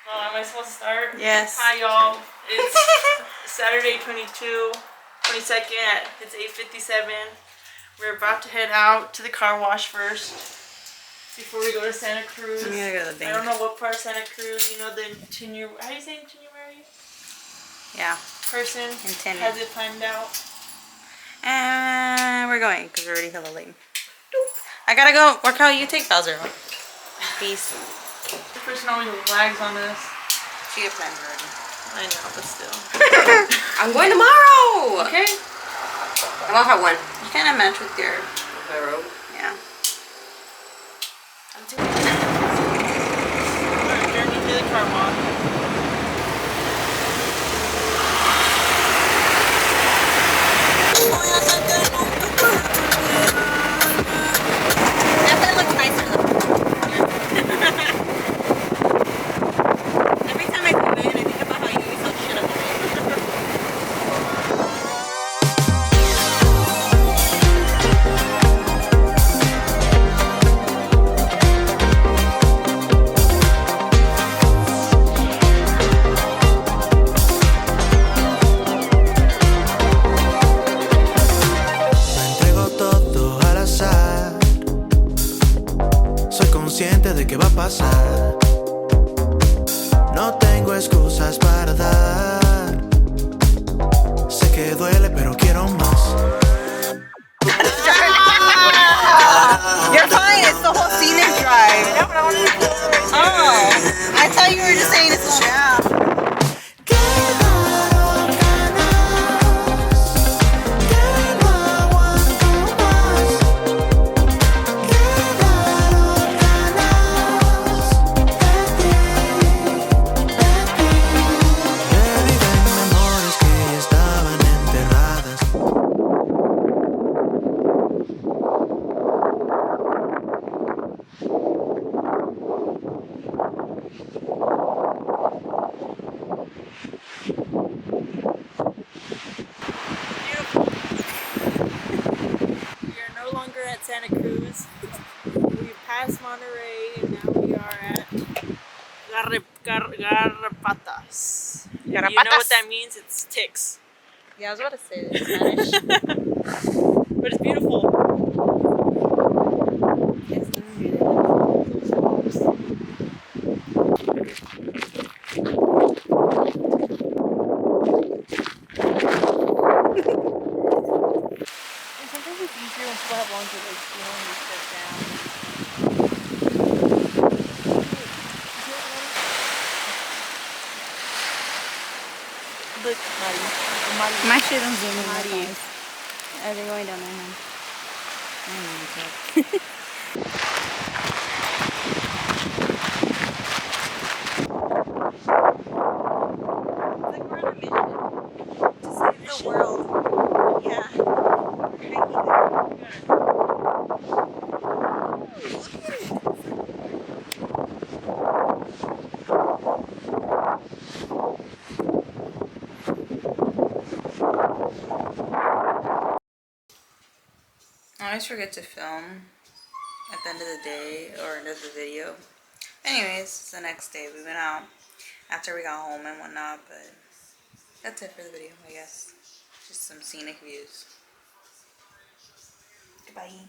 Am I supposed to start? Yes. Hi y'all. It's Saturday 22nd it's 8:57. We're about to head out to the car wash first before we go to Santa Cruz. I'm gonna go to the bank. I don't know what part of Santa Cruz, you know, the Tenure, how do you say Tenure Yeah. person Intended. has it planned out. And we're going because we're already hella late. I gotta go. Work how you take Bowser. Peace. The person always lags on this. She had plans already. I know, but still. I'm going tomorrow! Okay. I'm off at 1. You kind of match with your robe. Yeah. I'm doing it. Alright, journey to the car wash. That looks nicer though. Every time I come in, I think about how you always talk shit about me. De qué va a pasar. No tengo excusas para dar. Sé que duele, pero quiero más. You're fine. It's the whole scenic drive. I know, but I wanted to go. Oh, I thought you were just saying it's yeah. Santa Cruz. We passed Monterey and now we are at Garrapatas. You know what that means? It's ticks. Yeah, I was about to say it in Spanish. But it's beautiful. And sometimes it's easier when people have longer legs, you know, when you sit down. Look, Marí. My shit don't zoom in. Marí. Are they going down there, man? I don't even check. It's like we're on a mission to save the world. Yeah. We're hiking. I always forget to film at the end of the day or end of the video. Anyways, it's the next day. We went out after we got home and whatnot, but that's it for the video, I guess. Just some scenic views. Goodbye.